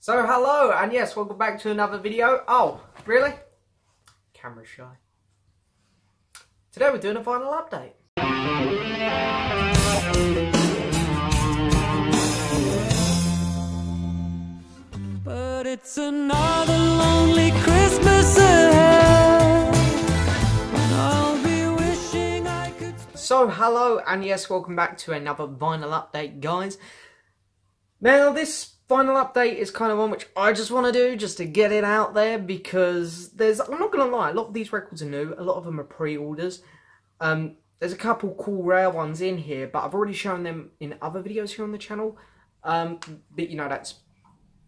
So hello, and yes, welcome back to another video. Oh, really? Camera shy. Today we're doing a final update. But it's another lonely Christmas ahead, and I'll be wishing I could... So hello, and yes, welcome back to another vinyl update, guys. Now this final update is kind of one which I just want to do, just to get it out there, because I'm not going to lie, a lot of these records are new, a lot of them are pre-orders. There's a couple cool rare ones in here, but I've already shown them in other videos here on the channel. But you know, that's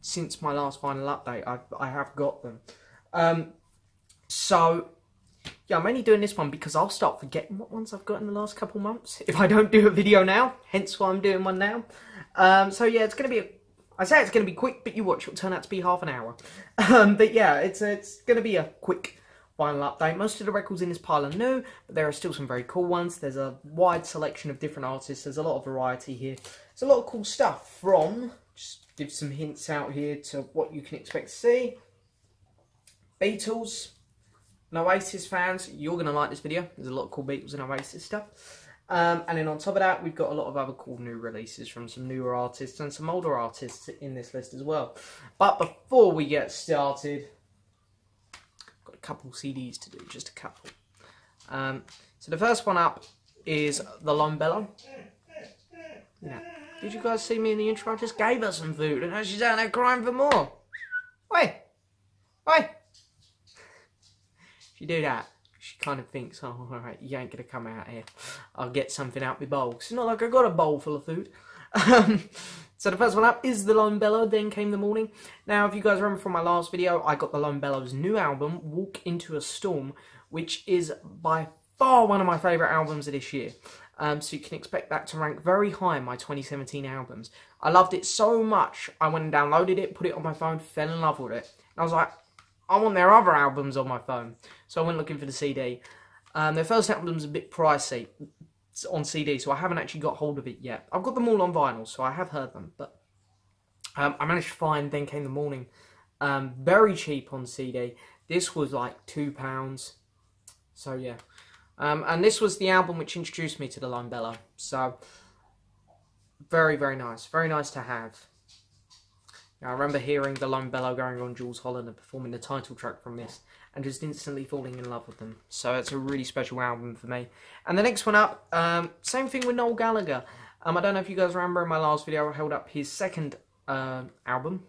since my last final update, I have got them. So yeah, I'm only doing this one because I'll start forgetting what ones I've got in the last couple months if I don't do a video now, hence why I'm doing one now. So yeah, it's going to be I say it's going to be quick, but you watch, it'll turn out to be half an hour. But yeah, it's going to be a quick final update. Most of the records in this pile are new, but there are still some very cool ones. There's a wide selection of different artists. There's a lot of variety here. There's a lot of cool stuff from, just give some hints out here to what you can expect to see. Beatles and Oasis fans, you're going to like this video. There's a lot of cool Beatles and Oasis stuff. And then on top of that, we've got a lot of other cool new releases from some newer artists and some older artists in this list as well. But before we get started, I've got a couple CDs to do, just a couple. So the first one up is the Lone Bellow. Yeah. Did you guys see me in the intro? I just gave her some food and now she's out there crying for more. Wait. Wait. If you do that, she kind of thinks, oh, alright, you ain't going to come out here. I'll get something out my bowl. It's not like I got a bowl full of food. So the first one up is the Lone Bellow, Then Came the Morning. Now, if you guys remember from my last video, I got the Lone Bellow's new album, Walk Into a Storm, which is by far one of my favourite albums of this year. So you can expect that to rank very high in my 2017 albums. I loved it so much, I went and downloaded it, put it on my phone, fell in love with it. And I was like, I want their other albums on my phone. So I went looking for the CD. Their first album's a bit pricey on CD, so I haven't actually got hold of it yet. I've got them all on vinyl, so I have heard them. But I managed to find Then Came the Morning very cheap on CD. This was like £2. So yeah. And this was the album which introduced me to the Lone Bellow. So very, very nice. Very nice to have. Now, I remember hearing the Lone Bellow going on Jules Holland and performing the title track from this and just instantly falling in love with them. So it's a really special album for me. And the next one up, same thing with Noel Gallagher. I don't know if you guys remember in my last video I held up his second album.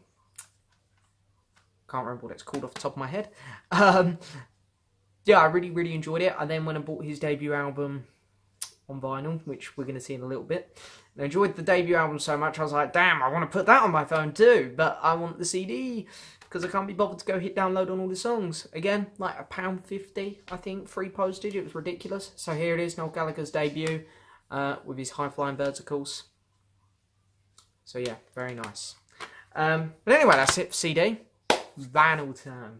Can't remember what it's called off the top of my head. Yeah, I really, really enjoyed it. I then went and bought his debut album on vinyl, which we're going to see in a little bit. And I enjoyed the debut album so much, I was like, damn, I want to put that on my phone too, but I want the CD, because I can't be bothered to go hit download on all the songs. Again, like £1.50, I think, free postage, it was ridiculous. So here it is, Noel Gallagher's debut, with his high-flying verticals. So yeah, very nice. But anyway, that's it for CD. Vinyl time.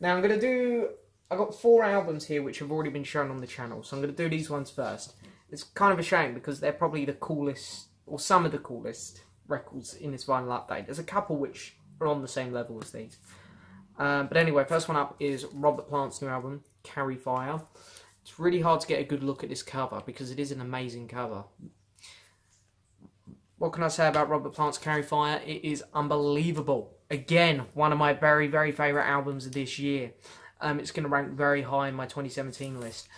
Now I'm going to do... I've got 4 albums here which have already been shown on the channel, so I'm going to do these ones first. It's kind of a shame because they're probably the coolest, or some of the coolest records in this vinyl update. There's a couple which are on the same level as these. But anyway, first one up is Robert Plant's new album, Carry Fire. It's really hard to get a good look at this cover because it is an amazing cover. What can I say about Robert Plant's Carry Fire? It is unbelievable. Again, one of my very, very favourite albums of this year. It's going to rank very high in my 2017 list.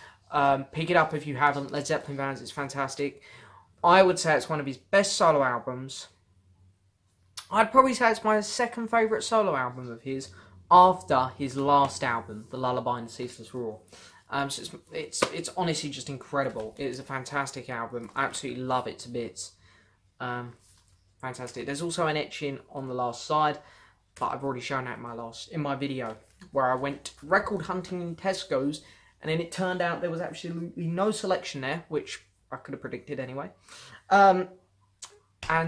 Pick it up if you haven't. Led Zeppelin fans, it's fantastic. I would say it's one of his best solo albums. I'd probably say it's my second favourite solo album of his after his last album, The Lullaby and the Ceaseless Roar. So it's honestly just incredible. It is a fantastic album. I absolutely love it to bits. Fantastic. There's also an etching on the last side, but I've already shown that in my video, where I went record hunting in Tesco's, and then it turned out there was absolutely no selection there, which I could have predicted anyway. And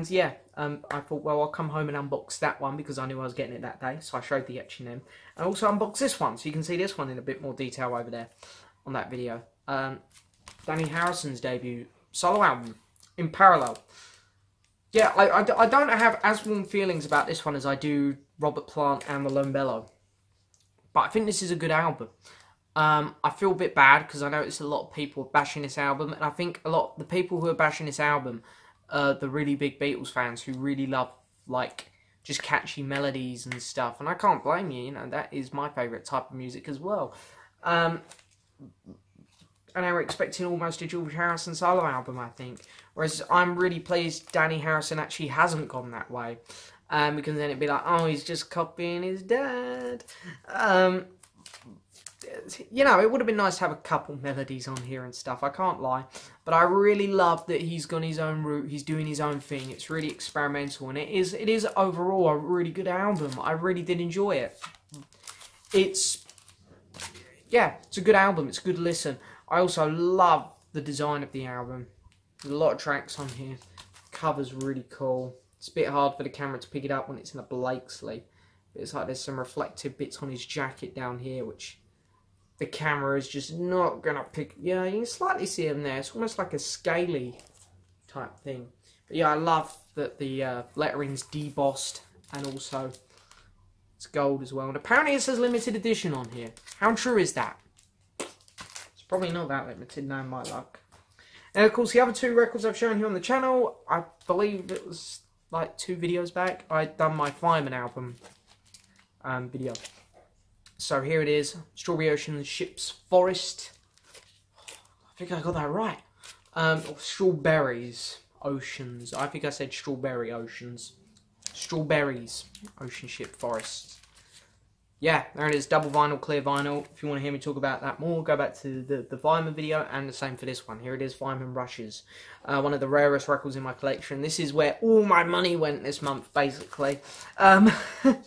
yeah, I thought, well, I'll come home and unbox that one because I knew I was getting it that day, so I showed the etching then. And also unboxed this one, so you can see this one in a bit more detail over there on that video. Danny Harrison's debut solo album, In Parallel. Yeah, I don't have as warm feelings about this one as I do Robert Plant and the Lone Bellow. But I think this is a good album. I feel a bit bad because I noticed a lot of people bashing this album, and I think a lot of the people who are bashing this album are the really big Beatles fans who really love like just catchy melodies and stuff. And I can't blame you, you know, that is my favourite type of music as well. And they were expecting almost a George Harrison solo album, I think. Whereas I'm really pleased Danny Harrison actually hasn't gone that way. Because then it'd be like, oh, he's just copying his dad. You know, it would have been nice to have a couple melodies on here and stuff, I can't lie. But I really love that he's gone his own route, he's doing his own thing. It's really experimental, and it is overall a really good album. I really did enjoy it. Yeah, it's a good album, it's a good listen. I also love the design of the album. There's a lot of tracks on here. The cover's really cool. It's a bit hard for the camera to pick it up when it's in a Blakesley. But it's like there's some reflective bits on his jacket down here, which the camera is just not going to pick. Yeah, you can slightly see them there. It's almost like a scaly type thing. But yeah, I love that the lettering's debossed and also it's gold as well. And apparently it says limited edition on here. How true is that? It's probably not that limited, no, my luck. And of course, the other two records I've shown here on the channel, I believe it was like 2 videos back, I'd done my Fireman album video. So here it is, Strawberry Ocean, Ship's Forest. I think I got that right. Strawberries Oceans. I think I said Strawberry Oceans. Strawberries Ocean Ship Forest. Yeah, there it is, double vinyl, clear vinyl. If you want to hear me talk about that more, go back to the Fireman video, and the same for this one. Here it is, Fireman Rushes. One of the rarest records in my collection. This is where all my money went this month, basically. Because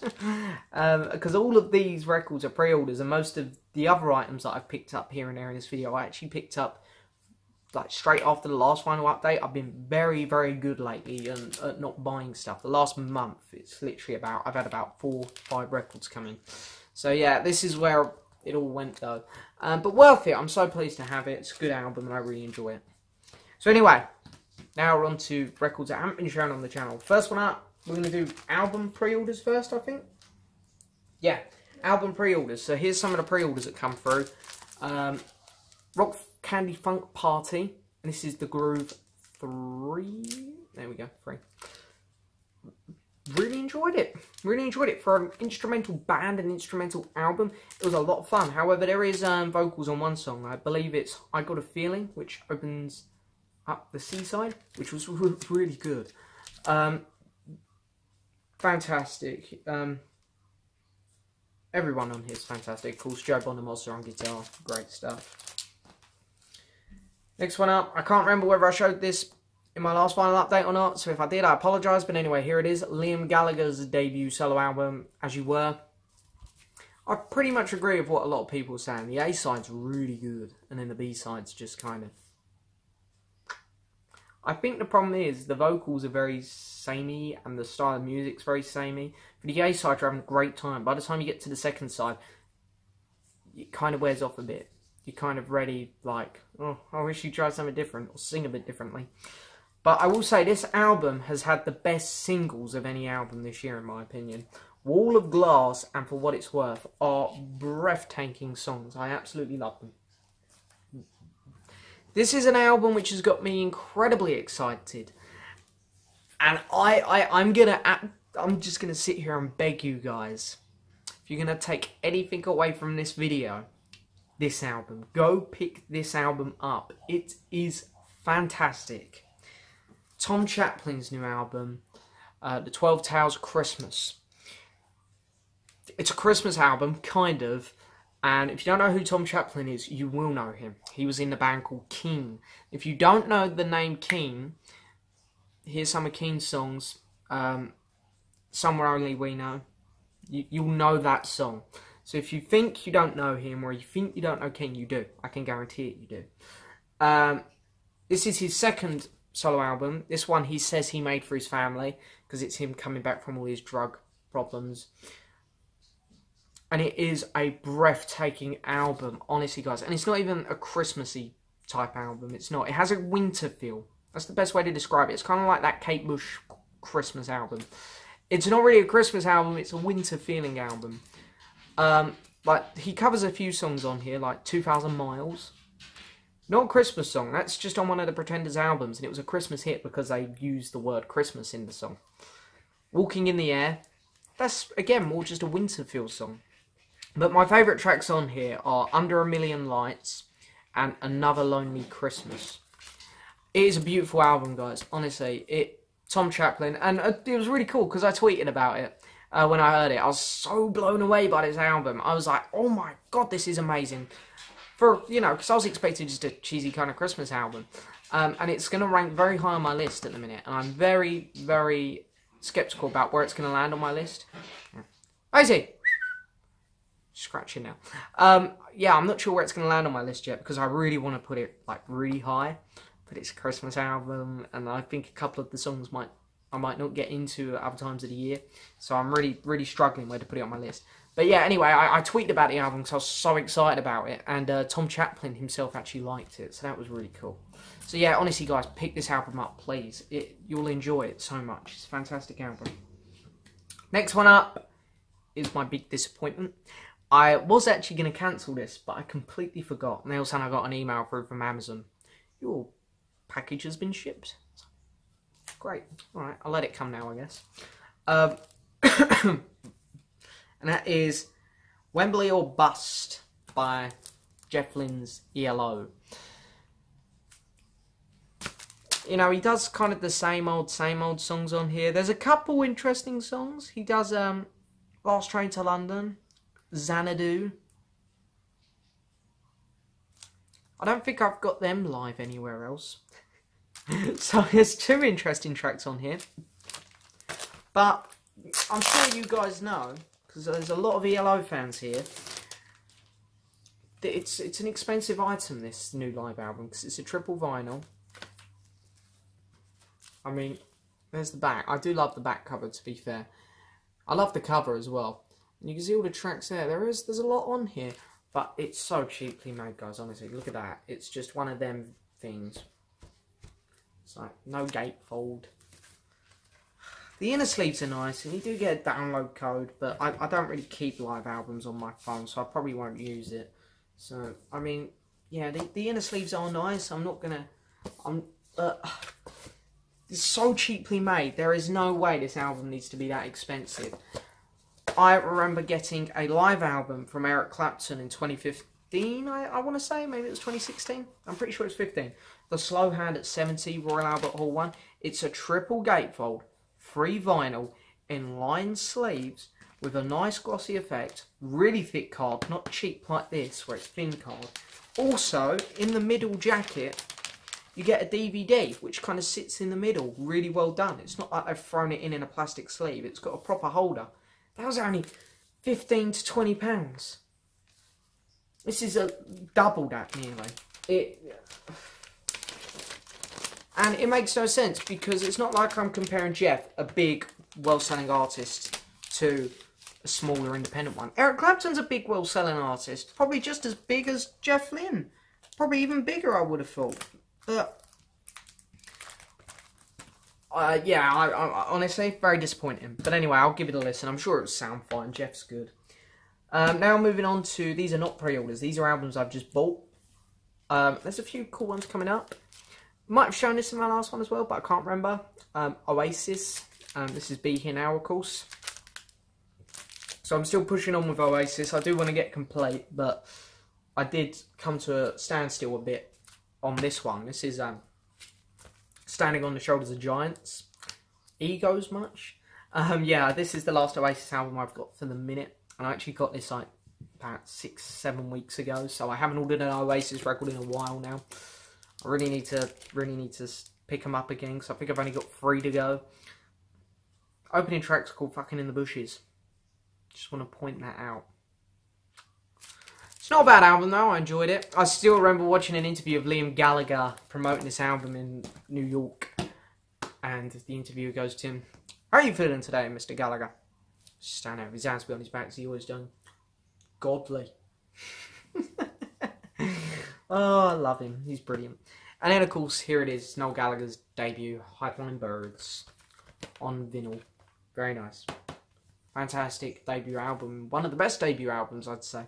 all of these records are pre-orders, and most of the other items that I've picked up here and there in this video, I actually picked up like straight after the last final update. I've been very, very good lately at not buying stuff. The last month, it's literally about, I've had about 4 or 5 records coming. So yeah, this is where it all went though. But worth it. I'm so pleased to have it. It's a good album and I really enjoy it. So anyway, now we're on to records that haven't been shown on the channel. First one up, we're going to do album pre-orders first, I think. Yeah, album pre-orders. So here's some of the pre-orders that come through. Rock Candy Funk Party. And this is the Groove 3. There we go, 3. Really enjoyed it. Really enjoyed it. For an instrumental band and instrumental album, it was a lot of fun. However, there is vocals on one song. I believe it's I Got a Feeling, which opens up the seaside, which was really good. Fantastic. Everyone on here is fantastic. Of course, Joe Bonamassa on guitar. Great stuff. Next one up, I can't remember whether I showed this in my last final update or not, so if I did, I apologise, but anyway, here it is, Liam Gallagher's debut solo album, As You Were. I pretty much agree with what a lot of people are saying. The A-side's really good, and then the B-side's just kind of... I think the problem is, the vocals are very samey, and the style of music's very samey. For the A-side, you're having a great time. By the time you get to the second side, it kind of wears off a bit. You're kind of ready, like, oh, I wish you tried something different, or sing a bit differently. But I will say, this album has had the best singles of any album this year, in my opinion. Wall of Glass and For What It's Worth are breathtaking songs. I absolutely love them. This is an album which has got me incredibly excited. And I'm just going to sit here and beg you guys, if you're going to take anything away from this video, this album, go pick this album up. It is fantastic. Tom Chaplin's new album, The 12 Tales Christmas. It's a Christmas album, kind of, and if you don't know who Tom Chaplin is, you will know him. He was in the band called Keane. If you don't know the name Keane, here's some of Keane's songs. Somewhere Only We Know. You'll know that song. So if you think you don't know him, or you think you don't know Keane, you do. I can guarantee it, you do. This is his second solo album. This one he says he made for his family, because it's him coming back from all his drug problems. And it is a breathtaking album, honestly, guys. And it's not even a Christmassy type album. It's not. It has a winter feel. That's the best way to describe it. It's kind of like that Kate Bush Christmas album. It's not really a Christmas album, it's a winter feeling album. Like, he covers a few songs on here, like 2,000 Miles. Not a Christmas song, that's just on one of the Pretenders albums, and it was a Christmas hit because they used the word Christmas in the song. Walking in the Air, that's, again, more just a winter feel song. But my favourite tracks on here are Under a Million Lights and Another Lonely Christmas. It is a beautiful album, guys, honestly. Tom Chaplin, and it was really cool because I tweeted about it when I heard it. I was so blown away by this album. I was like, oh my god, this is amazing. For, you know, because I was expecting just a cheesy kind of Christmas album. And it's going to rank very high on my list at the minute. And I'm very, very sceptical about where it's going to land on my list. Rosie! Scratching now. Yeah, I'm not sure where it's going to land on my list yet, because I really want to put it, like, really high. But it's a Christmas album, and I think a couple of the songs I might not get into at other times of the year. So I'm really, really struggling where to put it on my list. But yeah, anyway, I tweeted about the album because I was so excited about it. And Tom Chaplin himself actually liked it, so that was really cool. So yeah, honestly, guys, pick this album up, please. You'll enjoy it so much. It's a fantastic album. Next one up is my big disappointment. I was actually going to cancel this, but I completely forgot. And all of a sudden I got an email through from Amazon. Your package has been shipped. Great. Alright, I'll let it come now, I guess. And that is Wembley or Bust by Jeff Lynne's ELO. You know, he does kind of the same old songs on here. There's a couple interesting songs. He does Last Train to London, Xanadu. I don't think I've got them live anywhere else. So there's two interesting tracks on here. But I'm sure you guys know, because there's a lot of ELO fans here, that it's an expensive item, this new live album, because it's a triple vinyl. I mean, there's the back. I do love the back cover, to be fair. I love the cover as well. And you can see all the tracks there. There's a lot on here, but it's so cheaply made, guys, honestly. Look at that. It's just one of them things. It's like, no gatefold. The inner sleeves are nice, and you do get a download code, but I don't really keep live albums on my phone, so I probably won't use it. So, I mean, yeah, the inner sleeves are nice. I'm not gonna... it's so cheaply made. There is no way this album needs to be that expensive. I remember getting a live album from Eric Clapton in 2015, I want to say. Maybe it was 2016. I'm pretty sure it's 15. The Slow Hand at 70, Royal Albert Hall 1. It's a triple gatefold, free vinyl, in lined sleeves, with a nice glossy effect, really thick card, not cheap like this, where it's thin card. Also, in the middle jacket, you get a DVD, which kind of sits in the middle, really well done. It's not like they've thrown it in a plastic sleeve. It's got a proper holder. That was only £15 to £20. This is a double that, nearly. And it makes no sense, because it's not like I'm comparing Jeff, a big, well-selling artist, to a smaller independent one. Eric Clapton's a big, well-selling artist. Probably just as big as Jeff Lynne. Probably even bigger, I would have thought. But, yeah, I honestly, very disappointing. But anyway, I'll give it a listen. I'm sure it'll sound fine. Jeff's good. Now moving on to, these are not pre-orders. These are albums I've just bought. There's a few cool ones coming up. Might have shown this in my last one as well, but I can't remember. Oasis. This is Be Here Now, of course. So I'm still pushing on with Oasis. I do want to get complete, but I did come to a standstill a bit on this one. This is Standing on the Shoulders of Giants. Egos much? Yeah, this is the last Oasis album I've got for the minute. And I actually got this like about 6-7 weeks ago, so I haven't ordered an Oasis record in a while now. I really need to pick them up again, because I think I've only got 3 to go. Opening track's called Fucking in the Bushes. Just want to point that out. It's not a bad album though, I enjoyed it. I still remember watching an interview of Liam Gallagher promoting this album in New York. And the interviewer goes to him, "How are you feeling today, Mr. Gallagher?" Stand out with his hands behind his back, as he always done. Godly. Oh, I love him. He's brilliant. And then, of course, here it is. Noel Gallagher's debut, High Flying Birds, on vinyl. Very nice. Fantastic debut album. One of the best debut albums, I'd say.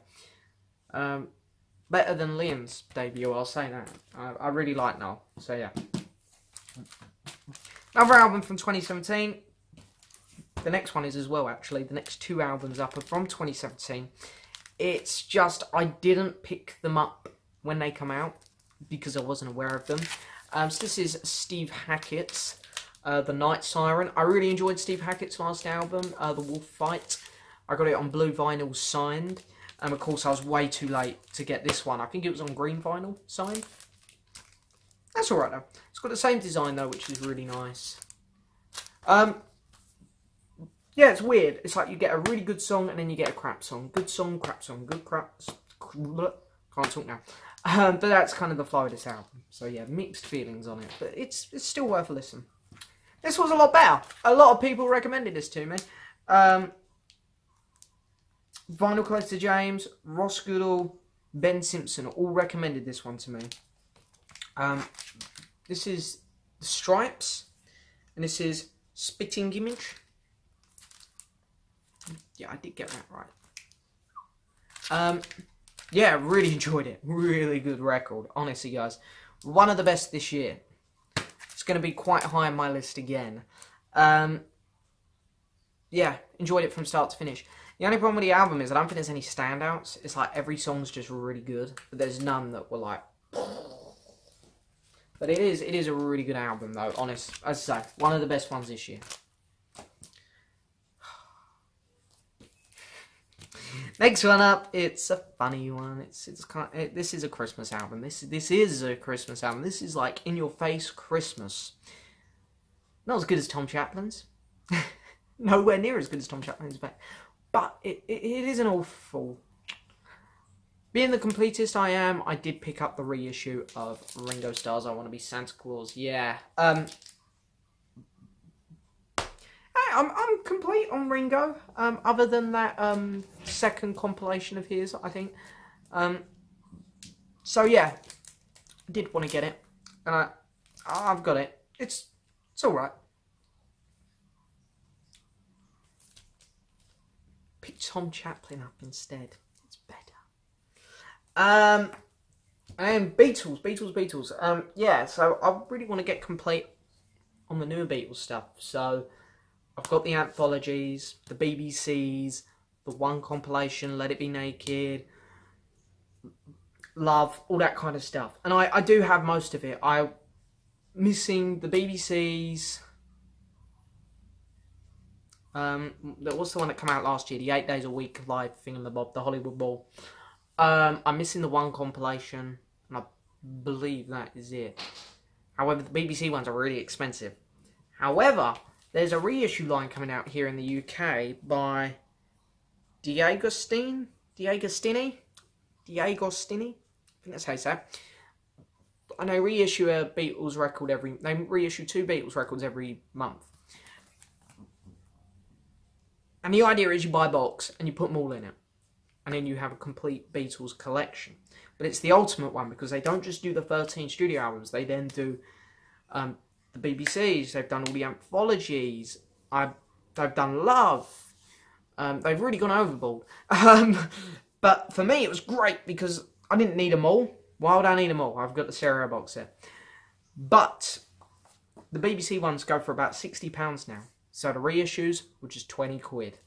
Better than Liam's debut, I'll say that. I really like Noel. So yeah. Another album from 2017. The next one is as well, actually. The next two albums up are from 2017. It's just, I didn't pick them up when they come out because I wasn't aware of them. So this is Steve Hackett's The Night Siren. I really enjoyed Steve Hackett's last album, The Wolf Fight. I got it on blue vinyl signed. And of course I was way too late to get this one. I think it was on green vinyl signed. That's alright though. It's got the same design though, which is really nice. Yeah, it's weird. It's like you get a really good song and then you get a crap song. Good song, crap song, good crap. Can't talk now. But that's kind of the flow of this album. So yeah, mixed feelings on it. But it's still worth a listen. This was a lot better. A lot of people recommended this to me. Vinyl Collector James, Ross Goodall, Ben Simpson all recommended this one to me. This is The Stripes. And this is Spitting Image. Yeah, I did get that right. Yeah, really enjoyed it. Really good record. Honestly, guys. One of the best this year. It's going to be quite high on my list again. Yeah, enjoyed it from start to finish. The only problem with the album is I don't think there's any standouts. It's like every song's just really good. But there's none that were like... But it is a really good album, though. Honest, as I say, one of the best ones this year. Next one up, it's a funny one. It's kind of, this is a Christmas album. This is a Christmas album. This is like in your face Christmas. Not as good as Tom Chaplin's. Nowhere near as good as Tom Chaplin's, but it isn't awful. Being the completist I am, I did pick up the reissue of Ringo Starr's I Want to Be Santa Claus. Yeah. I'm complete on Ringo, other than that second compilation of his, I think. So yeah, I did want to get it, and I've got it. It's alright. Pick Tom Chaplin up instead. It's better. And Beatles. Yeah, so I really want to get complete on the newer Beatles stuff. So I've got the anthologies, the BBCs, the one compilation, Let It Be Naked, Love, all that kind of stuff. And I do have most of it. I'm missing the BBCs. What's the one that came out last year? The 8 Days a Week live thingamabob, the Hollywood Bowl. I'm missing the one compilation, and I believe that is it. However, the BBC ones are really expensive. However, there's a reissue line coming out here in the UK by D'Agostini. I think that's how you say it. And they reissue a Beatles record they reissue 2 Beatles records every month. And the idea is you buy a box and you put them all in it. And then you have a complete Beatles collection. But it's the ultimate one because they don't just do the 13 studio albums. They then do the BBCs. They've done all the anthologies. They've done Love. They've really gone overboard. But for me, it was great because I didn't need them all. Why would I need them all? I've got the stereo box set. But the BBC ones go for about £60 now. So the reissues, which is 20 quid.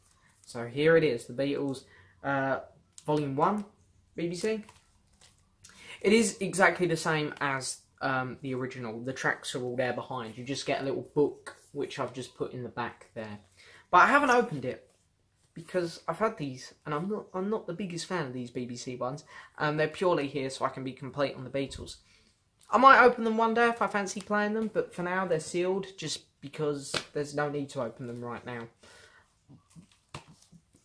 So here it is, the Beatles Volume 1 BBC. It is exactly the same as the original. The tracks are all there behind. You just get a little book, which I've just put in the back there. But I haven't opened it because I've had these, and I'm not the biggest fan of these BBC ones. They're purely here so I can be complete on the Beatles. I might open them one day if I fancy playing them, but for now they're sealed just because there's no need to open them right now.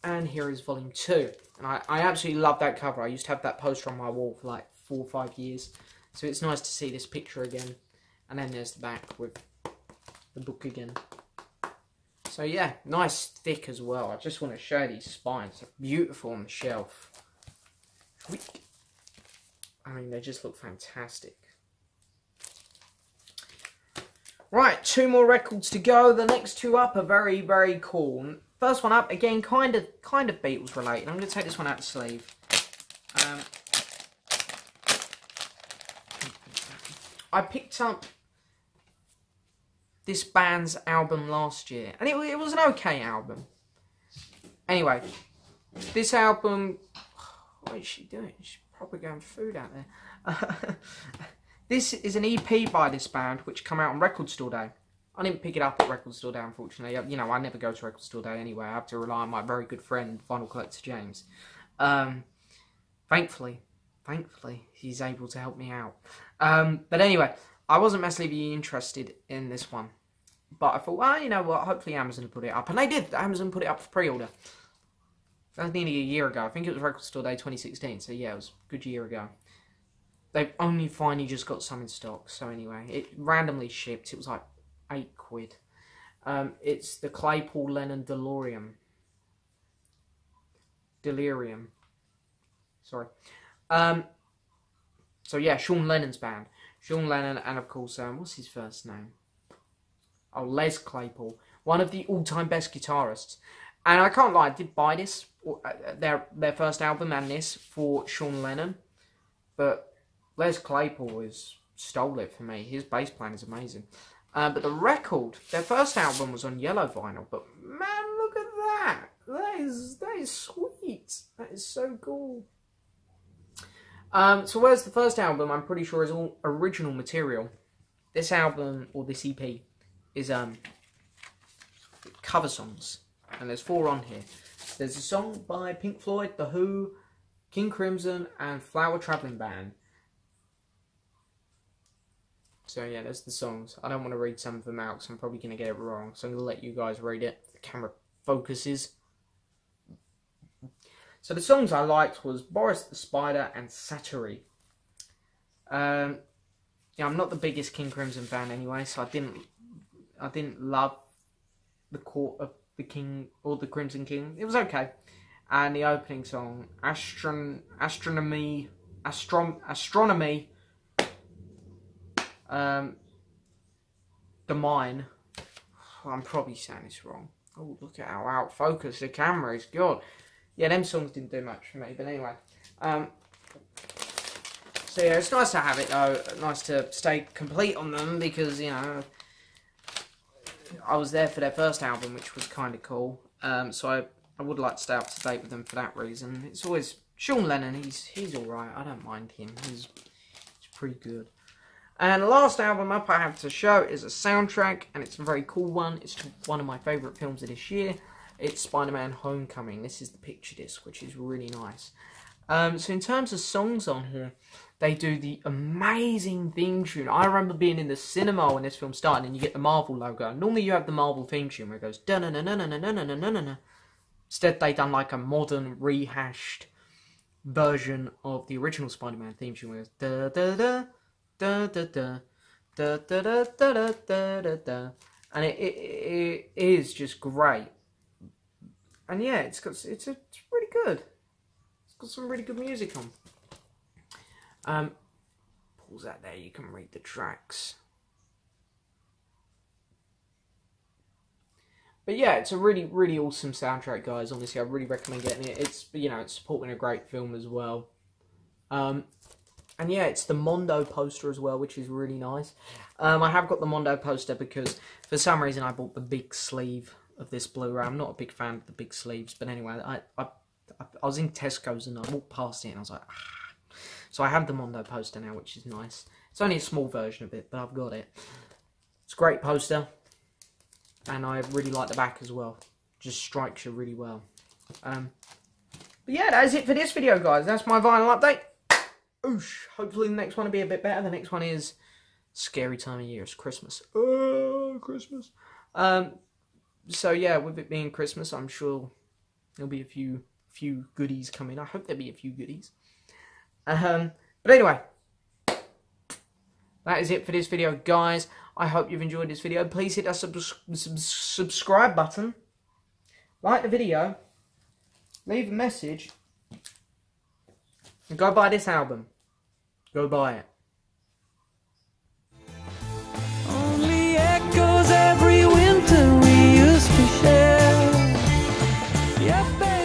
And here is Volume 2. And I absolutely love that cover. I used to have that poster on my wall for like 4 or 5 years. So it's nice to see this picture again. And then there's the back with the book again. So yeah, nice thick as well. I just want to show these spines. They're beautiful on the shelf. I mean, they just look fantastic. Right, 2 more records to go. The next 2 up are very, very cool. First one up, again, kind of Beatles related. I'm going to take this one out of the sleeve. I picked up this band's album last year, and it was an okay album. Anyway, this album... What is she doing? She's probably going food out there. This is an EP by this band, which come out on Record Store Day. I didn't pick it up at Record Store Day, unfortunately. You know, I never go to Record Store Day anyway. I have to rely on my very good friend, vinyl collector James. Thankfully, he's able to help me out. But anyway, I wasn't massively interested in this one. But I thought, well, you know what, hopefully Amazon will put it up. And they did. Amazon put it up for pre-order. That was nearly a year ago. I think it was Record Store Day 2016. So yeah, it was a good year ago. They've only finally just got some in stock. So anyway, it randomly shipped. It was like £8. It's the Claypool Lennon Delirium. Sorry. So yeah, Sean Lennon's band. Sean Lennon and of course, what's his first name? Oh, Les Claypool. One of the all-time best guitarists. And I can't lie, I did buy this, their first album and this for Sean Lennon. But Les Claypool stole it for me. His bass playing is amazing. But the record, their first album was on yellow vinyl. But man, look at that. That is sweet. That is so cool. So whereas the first album, I'm pretty sure, is all original material. This album, or this EP, is cover songs. And there's 4 on here. There's a song by Pink Floyd, The Who, King Crimson, and Flower Traveling Band. So yeah, there's the songs. I don't want to read some of them out because I'm probably going to get it wrong. So I'm going to let you guys read it. The camera focuses. So the songs I liked was Boris the Spider and Saturi. Yeah, I'm not the biggest King Crimson fan anyway, so I didn't love the Court of the King or the Crimson King. It was okay. And the opening song, Astronomy. The Mine. I'm probably saying this wrong. Oh, look at how out focus the camera is. God. Yeah, them songs didn't do much for me. But anyway. So yeah, it's nice to have it though. Nice to stay complete on them because, you know, I was there for their first album, which was kind of cool. So I would like to stay up to date with them for that reason. It's always Sean Lennon. He's all right. I don't mind him. He's pretty good. And the last album up I have to show is a soundtrack, and it's a very cool one. It's one of my favourite films of this year. It's SpiderMan Homecoming. This is the picture disc, which is really nice. So in terms of songs on here, they do the amazing theme tune. I remember being in the cinema when this film started, and you get the Marvel logo. Normally you have the Marvel theme tune where it goes da na na na na na na na na na na. Instead, they done like a modern, rehashed version of the original Spider-Man theme tune where it goes da da da. Da da da da da da da da da da, and it is just great, and yeah, it's really good. It's got some really good music on. Pause that there. You can read the tracks. But yeah, it's a really, really awesome soundtrack, guys. Honestly, I really recommend getting it. It's, you know, it's supporting a great film as well. And yeah, it's the Mondo poster as well, which is really nice. I have got the Mondo poster because for some reason I bought the big sleeve of this Blu-ray. I'm not a big fan of the big sleeves, but anyway, I was in Tesco's and I walked past it and I was like, ah. So I have the Mondo poster now, which is nice. It's only a small version of it, but I've got it. It's a great poster, and I really like the back as well. Just strikes you really well. But yeah, that is it for this video, guys. That's my vinyl update. Oosh. Hopefully the next one will be a bit better. The next one is scary time of year. It's Christmas. Oh, Christmas. So yeah, with it being Christmas, I'm sure there'll be a few goodies coming. I hope there'll be a few goodies. But anyway, that is it for this video, guys. I hope you've enjoyed this video. Please hit that subscribe button. Like the video. Leave a message. And go buy this album. Go buy it. Only cafe.